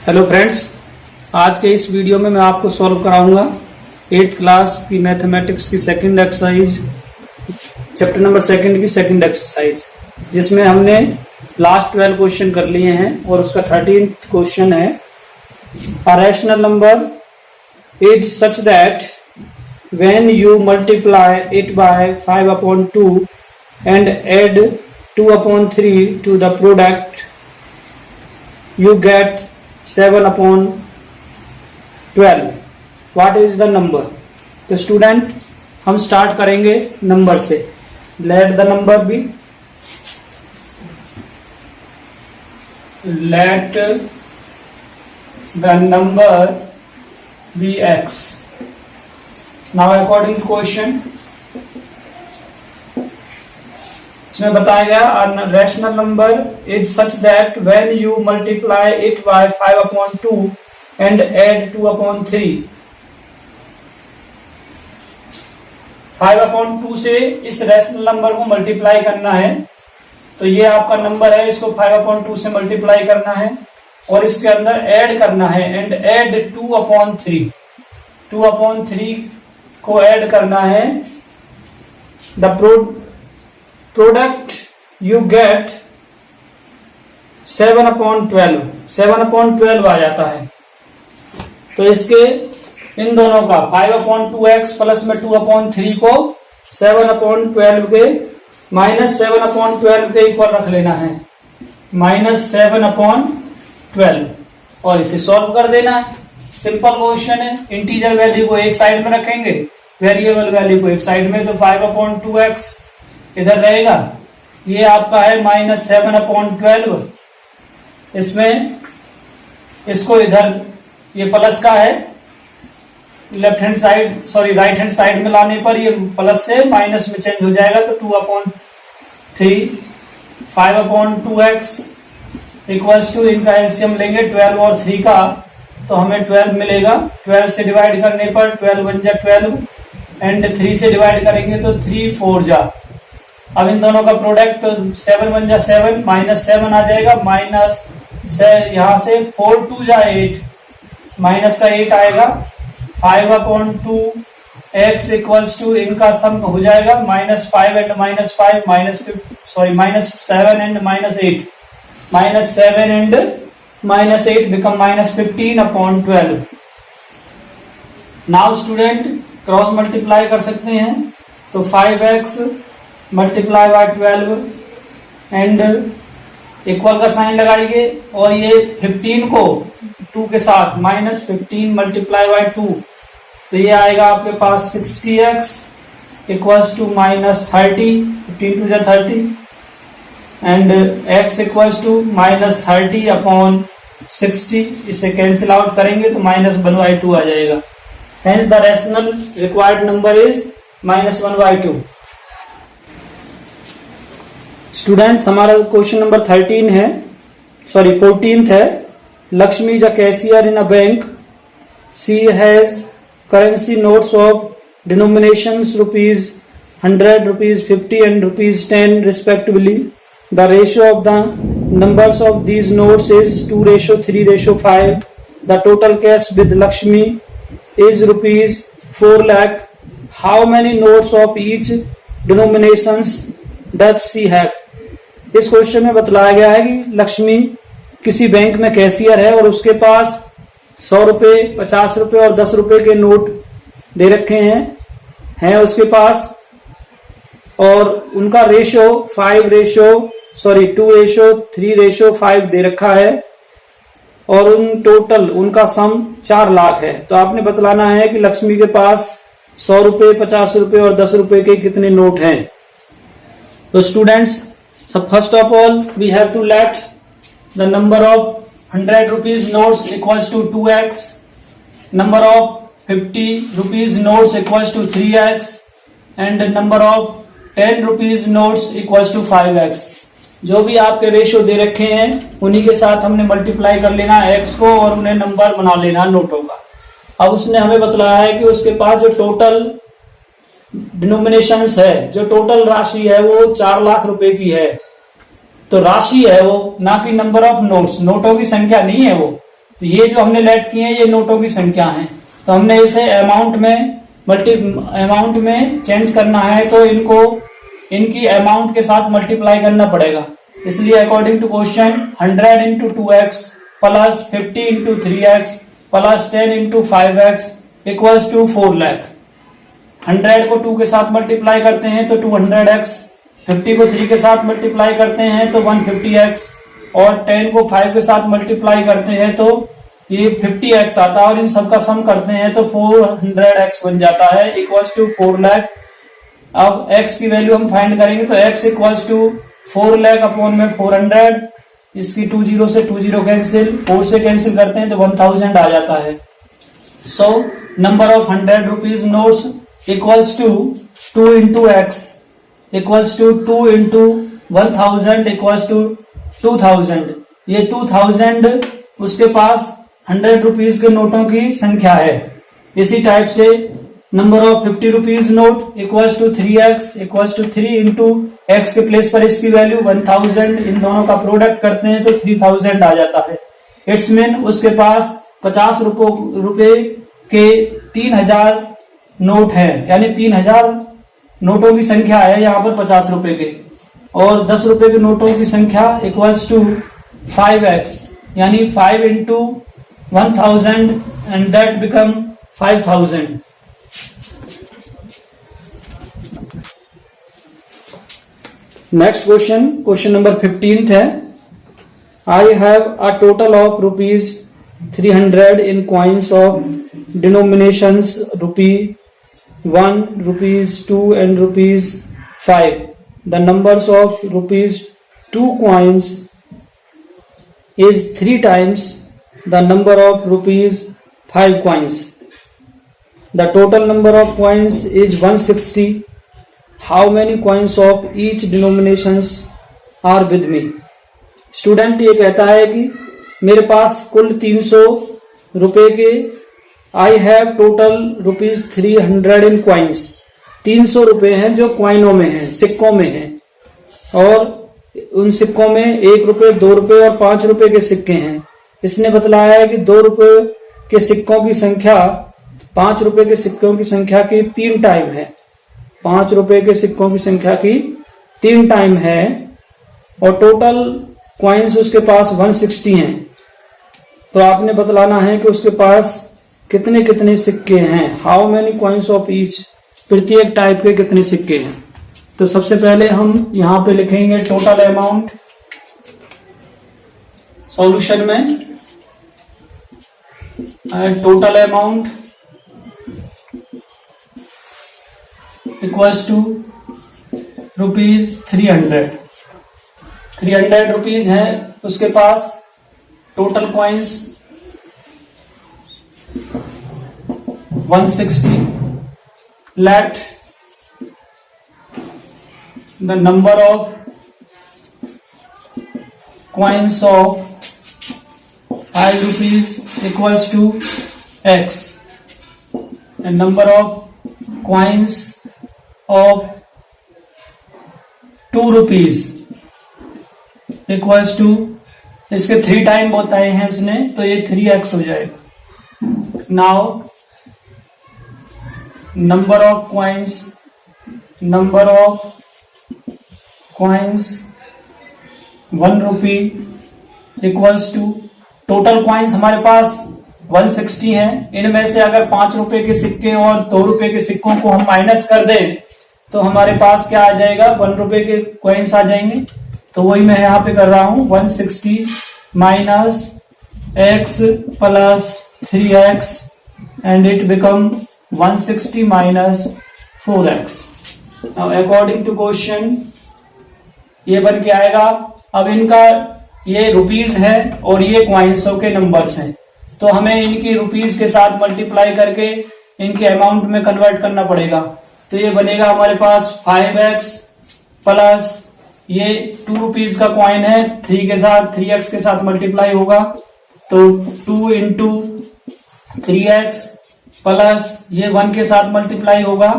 Hello friends, आज के इस वीडियो में मैं आपको सॉल्व कराऊंगा 8th क्लास की मैथमेटिक्स की सेकंड एक्सरसाइज, चैप्टर नंबर 2 की सेकंड एक्सरसाइज, जिसमें हमने लास्ट 12 क्वेश्चन कर लिए हैं और उसका 13th क्वेश्चन है a rational number is such that when you multiply it by 5/2 and add 2/3 to the product you get 7/12. What is the number? तो स्टूडेंट हम स्टार्ट करेंगे नंबर से. Let the number be x. Now according to question, इसमें बताया गया rational number is such that when you multiply it by 5/2 and add 2/3. 5/2 से इस rational number को मल्टीप्लाई करना है. तो ये आपका नंबर है, इसको 5/2 से मल्टीप्लाई करना है और इसके अंदर ऐड करना है एंड एड 2/3. 2/3 को ऐड करना है. The product you get 7/12. 7/12 आ जाता है. तो इसके इन दोनों का 5/2x प्लस में 2/3 को 7/12 के -7/12 के इक्वल रख लेना है. -7/12 और इसे सॉल्व कर देना है. सिंपल क्वेश्चन है. इंटीजर वैल्यू को एक साइड में रखेंगे, वेरिएबल वैल्यू को एक साइड में. तो 5/2x इधर रहेगा. ये आपका है -7/12. इसमें इसको इधर ये प्लस का है, left hand side right hand side में लाने पर ये प्लस से माइनस में चेंज हो जाएगा. तो 2/3 5/2x इक्वल्स टू, इनका एलसीएम लेंगे 12 और 3 का, तो हमें 12 मिलेगा. 12 से डिवाइड करने पर 12 1 जा 12 एंड 3 से डिवाइड करेंगे तो 3 4 जा. अब इन दोनों का प्रोडक्ट, तो 7 1 जा 7 -7 आ जाएगा. माइनस से यहां से 4 2 जा 8, माइनस का 8 आएगा. 5/2x इक्वल्स टू, इनका सम हो जाएगा -5 and -5 -7 and -8. -7 and -8 become -15/12. Now student cross multiply कर सकते हैं. तो 5x multiply by 12 and equal का साइन लगाएंगे और ये 15 को 2 के साथ -15 मल्टीप्लाई बाय 2, तो ये आएगा आपके पास 60x इक्वल्स टू -30. 15 2 जा 30 एंड x इक्वल्स टू -30/60. इसे कैंसिल आउट करेंगे तो -1/2 आ जाएगा. Hence the rational required number is -1/2. Students हमारा क्वेश्चन नंबर 14th है. Lakshmi is a cashier in a bank. She has currency notes of denominations ₹100, ₹50 and ₹10 respectively. The ratio of the numbers of these notes is 2:3:5. The total cash with Lakshmi is ₹4 lakh. How many notes of each denominations does she have? इस question में बतलाया गया है कि लक्ष्मी किसी bank में cashier है और उसके पास 100 रुपए, 50 रुपए और 10 रुपए के नोट दे रखे हैं उसके पास, और उनका रेशो 2:3:5 दे रखा है और टोटल उनका सम 4 लाख है. तो आपने बतलाना है कि लक्ष्मी के पास 100 रुपए, 50 रुपए और 10 रुपए के कितने नोट हैं. तो students, so first of all we have to let the number of 100 rupees notes equals to 2x, number of 50 rupees notes equals to 3x and number of 10 rupees notes equals to 5x. जो भी आपके ratio दे रखे हैं उन्हीं के साथ हमने multiply कर लेना x को और उन्हें नंबर बना लेना नोटों का. अब उसने हमें बतलाया है कि उसके पास जो टोटल डिनोमिनेशंस है, जो टोटल राशि है वो 4 लाख रुपए की है. तो राशि है वो, ना कि नंबर ऑफ नोट्स, नोटों की संख्या नहीं है वो. तो ये जो हमने लेट किए हैं ये नोटों की संख्या है, तो हमने इसे अमाउंट में चेंज करना है, तो इनको इनकी अमाउंट के साथ मल्टीप्लाई करना पड़ेगा। इसलिए according to question 100 into 2x plus 50 into 3x plus 10 into 5x equals to 4 lakh. 100 को 2 के साथ मल्टीप्लाई करते हैं तो 200x, 50 को 3 के साथ मल्टीप्लाई करते हैं तो 150x, और 10 को 5 के साथ मल्टीप्लाई करते हैं तो ये 50x आता है, और इन सबका सम करते हैं तो 400x बन जाता है इक्वल्स टू 4 लाख। अब x की वैल्यू हम फाइंड करेंगे तो x equals to 4 lakh upon में 400, इसकी 20 से 20 कैंसिल, 4 से कैंसिल करते हैं तो 1000 आ जाता है। So number of 100 rupees notes equals to 2 into x equals to 2 into 1000 equals to 2000। ये 2000 उसके पास 100 रुपीज के नोटों की संख्या है। इसी टाइप से number of 50 rupees note equals to 3x equals to 3 into x के प्लेस पर इसकी वैल्यू 1000, इन दोनों का प्रोडक्ट करते हैं तो 3000 आ जाता है। इट्स मीन उसके पास 50 रुपए के 3000 नोट है, यानी 3000 नोटों की संख्या है यहाँ पर 50 रुपए के, और 10 रुपए के नोटों की संख्या इक्वल्स टू 5x, यानी 5 into 1000 and that become 5000। Next question number 15 है। I have a total of rupees 300 in coins of denominations ₹1, ₹2 and ₹5. The numbers of ₹2 coins is 3 times the number of ₹5 coins. The total number of coins is 160. How many coins of each denominations are with me? Student ये कहता है कि मेरे पास कुल 300 रुपए के I have total ₹300 in coins. 300 रुपए हैं जो क्वाइनों में हैं, सिक्कों में हैं, और उन सिक्कों में 1 रुपए, 2 रुपए और 5 रुपए के सिक्के हैं। इसने बतलाया है कि 2 रुपए के सिक्कों की संख्या 5 रुपए के सिक्कों की संख्या की 3 टाइम है। 5 रुपए के सिक्कों की संख्या की 3 टाइम है, और टोटल क्वाइंस उसके पास 160 हैं। तो आपने बतलाना है कि उसके पास कितने कितने सिक्के हैं। How many coins of each, प्रत्येक टाइप के कितने सिक्के हैं। तो सबसे पहले हम यहां पे लिखेंगे टोटल अमाउंट सॉल्यूशन में। Total amount equals to ₹300। 300 rupees है उसके पास। Total coins 160। Let the number of coins of 5 rupees equals to x and number of coins of 2 rupees equals to, इसके 3 टाइम बताए हैं उसने, तो ये 3x हो जाएगा। Now number of coins 1 rupee equals to, total coins हमारे पास 160 हैं। इनमें से अगर 5 रुपए के सिक्के और 2 रुपए के सिक्कों को हम माइनस कर दें तो हमारे पास क्या आ जाएगा, 1 रुपए के कॉइन्स आ जाएंगे। तो वही मैं यहाँ पे कर रहा हूं, 160 minus x plus 3x and it become 160 minus 4x। According to question ये बन के आएगा। अब इनका ये रुपीज है और ये क्वाइंसों के नंबर्स हैं, तो हमें इनकी रुपीज के साथ मल्टीप्लाई करके इनके अमाउंट में कन्वर्ट करना पड़ेगा। तो ये बनेगा हमारे पास 5x प्लस ये 2 रुपीज का कॉइन है, 3 के साथ 3x के साथ मल्टीप्लाई होगा, तो 2 इंटू 3x प्लस ये 1 के साथ मल्टीप्लाई होगा,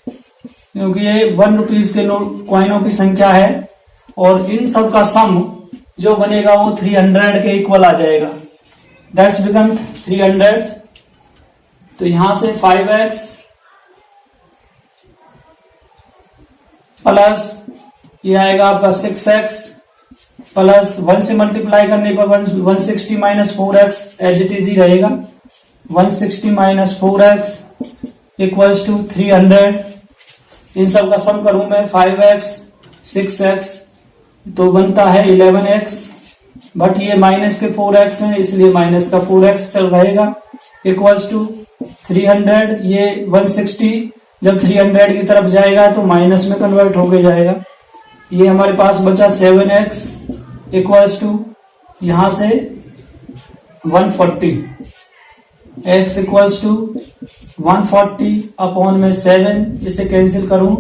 क्योंकि ये 1 रुपीज के कॉइनों की संख्या है, और इन सब का सम जो बनेगा वो 300 के इक्वल आ जाएगा। That's become 300। तो यहां से 5x प्लस ये आएगा आपका 6x प्लस 1 से मल्टीप्लाई करने पर 160 minus 4x as it is ही रहेगा। 160 माइनस 4x इक्वल्स टू 300। इन सब का सम करूं मैं 5x 6x तो बनता है 11x, बट ये माइनस के 4x है इसलिए माइनस का 4x चल रहेगा इक्वल्स टू 300। ये 160 जब 300 की तरफ जाएगा तो माइनस में कन्वर्ट होके जाएगा। ये हमारे पास बचा 7x इक्वल्स टू यहां से 140। x इक्वल्स टू 140 अपॉन में 7, इसे कैंसिल करूं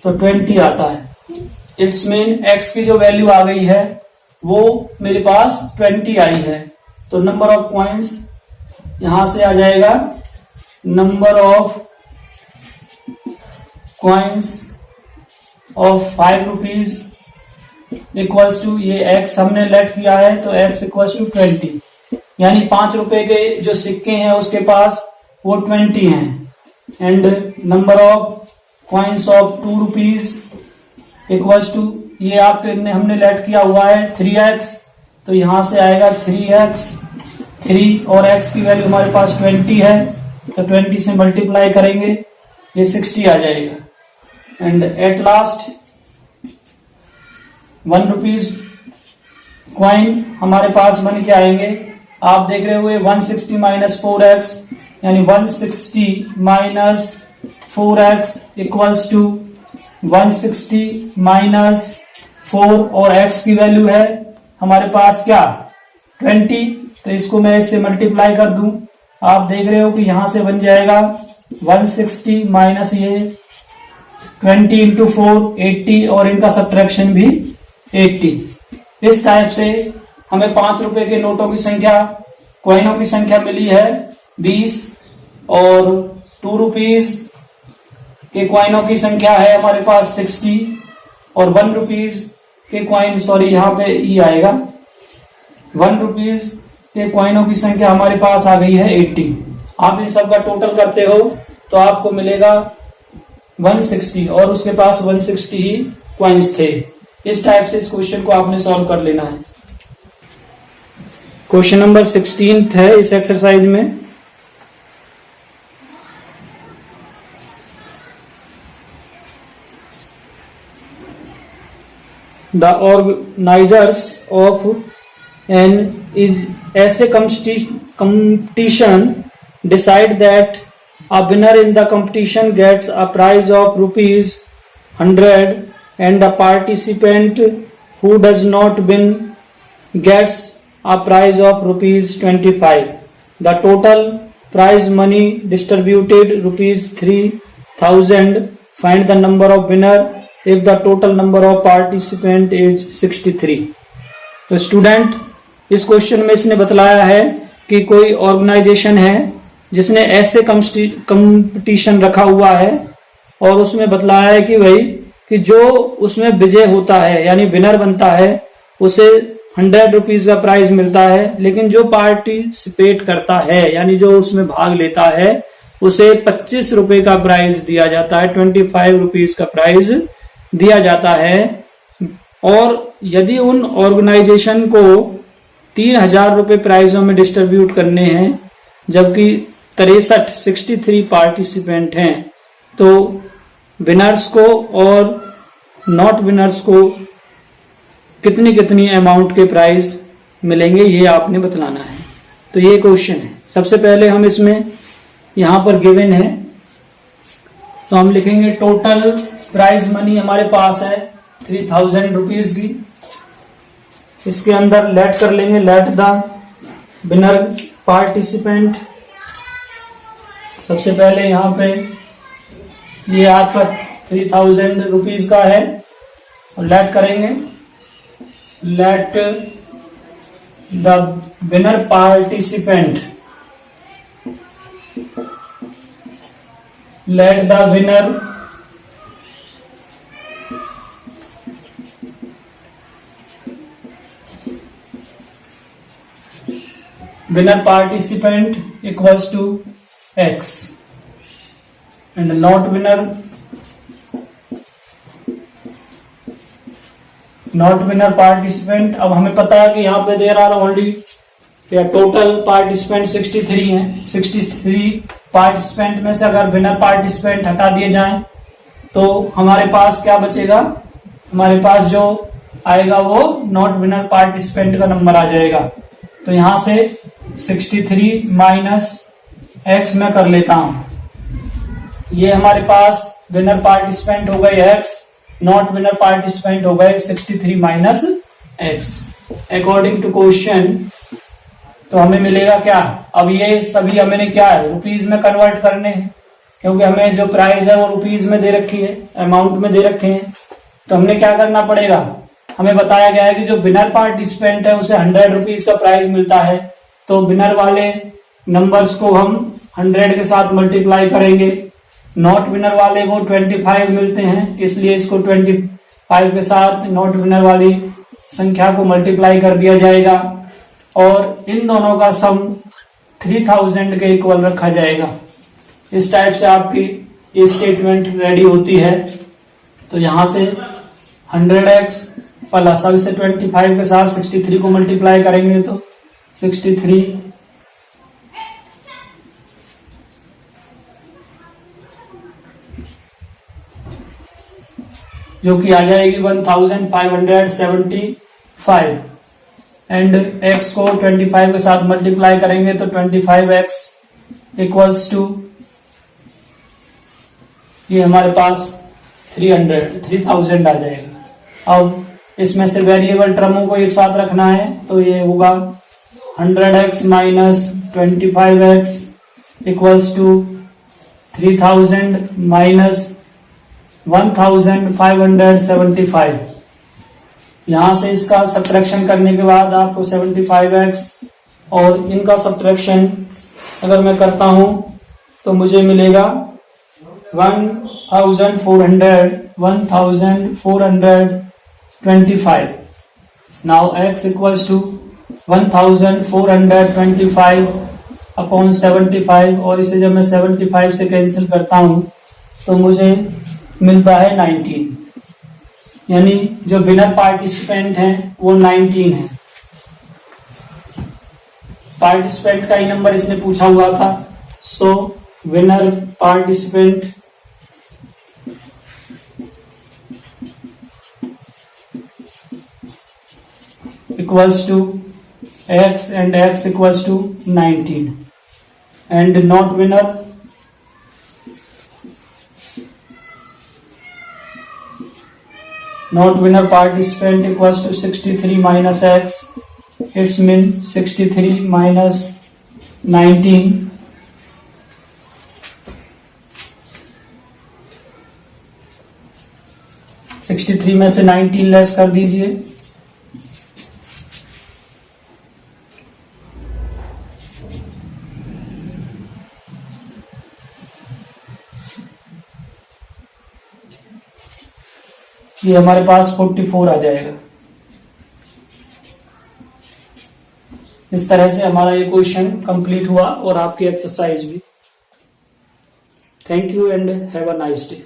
तो 20 आता है। इट्स मीन x की जो वैल्यू आ गई है वो मेरे पास 20 आई है। तो नंबर ऑफ कॉइन्स यहां से आ जाएगा, number of coins of 5 rupees equals to, ये x हमने लेट किया है तो x इक्वल्स टू 20, यानी 5 रुपए के जो सिक्के हैं उसके पास वो 20 हैं। And number of coins of 2 rupees equals to, ये आपके हमने लेट किया हुआ है 3x, तो यहां से आएगा 3x 3 और x की वैल्यू हमारे पास 20 है तो 20 से मल्टीप्लाई करेंगे ये 60 आ जाएगा। And at last 1 rupees coin हमारे पास बन के आएंगे। आप देख रहे हुए 160 माइनस 4x यानी 160 minus 4x equals to 160 minus 4 और x की वैल्यू है हमारे पास क्या 20, तो इसको मैं इससे मल्टीप्लाई कर दूं। आप देख रहे हो कि यहां से बन जाएगा 160 माइनस ये 20 इंटू 4 80 और इनका सब्ट्रैक्शन भी 80। इस टाइप से हमें 5 रुपए के नोटों की संख्या, कॉइनों की संख्या मिली है 20 और 2 रुपीज के कॉइनों की संख्या है हमारे पास 60 और 1 रुपीज के कॉइन, सॉरी यहाँ पे ई आएगा, 1 रुपीज के कॉइनों की संख्या हमारे पास आ गई है 80। आप इन सब का टोटल करते हो तो आपको मिलेगा 160 और उसके पास 160 ही कॉइन्स थे। इस टाइप से इस क्वेश्चन को आपने सॉल्व कर लेना है। क्वेश्चन नंबर 16 है इस एक्सरसाइज में। The organizers of an essay competition decide that a winner in the competition gets a prize of rupees 100 and a participant who does not win gets a prize of rupees 25. The total prize money distributed rupees 3000. Find the number of winner if the total number of participant is 63. तो student इस question में इसने बतलाया है कि कोई organisation है जिसने ऐसे कंपटीशन रखा हुआ है और उसमें बतलाया है कि भाई कि जो उसमें विजय होता है यानी विनर बनता है उसे 100 रुपीज का प्राइज मिलता है, लेकिन जो पार्टिसिपेट करता है यानी जो उसमें भाग लेता है उसे 25 रुपए का प्राइज दिया जाता है, 25 रुपीज का प्राइज दिया जाता है। और यदि उन ऑर्गेनाइजेशन को 3000 रुपए प्राइजों में डिस्ट्रीब्यूट करने हैं जबकि 63 पार्टिसिपेंट हैं, तो विनर्स को और नॉट विनर्स को कितनी कितनी अमाउंट के प्राइज मिलेंगे ये आपने बतलाना है। तो ये क्वेश्चन है। सबसे पहले हम इसमें यहां पर गिवन है तो हम लिखेंगे टोटल प्राइज मनी हमारे पास है 3000 रुपीज की। इसके अंदर लेट कर लेंगे, लेट द विनर पार्टिसिपेंट। सबसे पहले यहां पे ये आपका 3000 रुपीज का है और लेट करेंगे, let the winner participant, let the winner winner participant equals to x and not winner participant. अब हमें पता है कि यहाँ पे दे रहा है ओनली टोटल पार्टिसिपेंट 63 हैं। 63 पार्टिसिपेंट में से अगर विनर पार्टिसिपेंट हटा दिए जाएं तो हमारे पास क्या बचेगा, हमारे पास जो आएगा वो नॉट विनर पार्टिसिपेंट का नंबर आ जाएगा। तो यहां से 63 माइनस x में कर लेता हूं। ये हमारे पास विनर पार्टिसिपेंट हो गए x, नॉट विनर पार्टिसिपेंट हो गए 63 minus x। According to question तो हमें मिलेगा क्या, अब ये सभी हमें क्या है रुपीज में कन्वर्ट करने हैं, क्योंकि हमें जो प्राइस है वो रुपीज में दे रखी है, अमाउंट में दे रखे हैं। तो हमने क्या करना पड़ेगा, हमें बताया गया है कि जो विनर पार्टिसिपेंट है उसे 100 रुपीज का प्राइस मिलता है। तो विनर वाले नंबर्स को हम 100 के साथ मल्टीप्लाई करेंगे, नॉट विनर वाले को 25 मिलते हैं, इसलिए इसको 25 के साथ नॉट विनर वाली संख्या को मल्टीप्लाई कर दिया जाएगा और इन दोनों का सम 3000 के इक्वल रखा जाएगा। इस टाइप से आपकी ये स्टेटमेंट रेडी होती है। तो यहां से 100x प्लस अब इसे 25 के साथ 63 को मल्टीप्लाई करेंगे तो 63 जो कि आ जाएगी 1575 एंड x को 25 के साथ मल्टीप्लाई करेंगे तो 25x इक्वल्स टू ये हमारे पास 3000 आ जाएगा। अब इसमें से वेरिएबल टर्मों को एक साथ रखना है तो ये होगा 100x minus 25x equals to 3000 minus 1575। यहां से इसका सब्ट्रैक्शन करने के बाद आपको 75x और इनका सब्ट्रैक्शन अगर मैं करता हूं तो मुझे मिलेगा 1425। Now x equals to 1425 upon 75 और इसे जब मैं 75 से कैंसिल करता हूं तो मुझे मिलता है 19, यानी जो विनर पार्टिसिपेंट हैं वो 19 है। पार्टिसिपेंट का ही नंबर इसने पूछा हुआ था। So winner participant equals to x and x equals टू 19 and not winner participant equals to 63 minus x, it's mean 63 minus 19 63 में से 19 लेस कर दीजिए, ये हमारे पास 44 आ जाएगा। इस तरह से हमारा ये क्वेश्चन कंप्लीट हुआ और आपकी एक्सरसाइज भी। Thank you and have a nice day.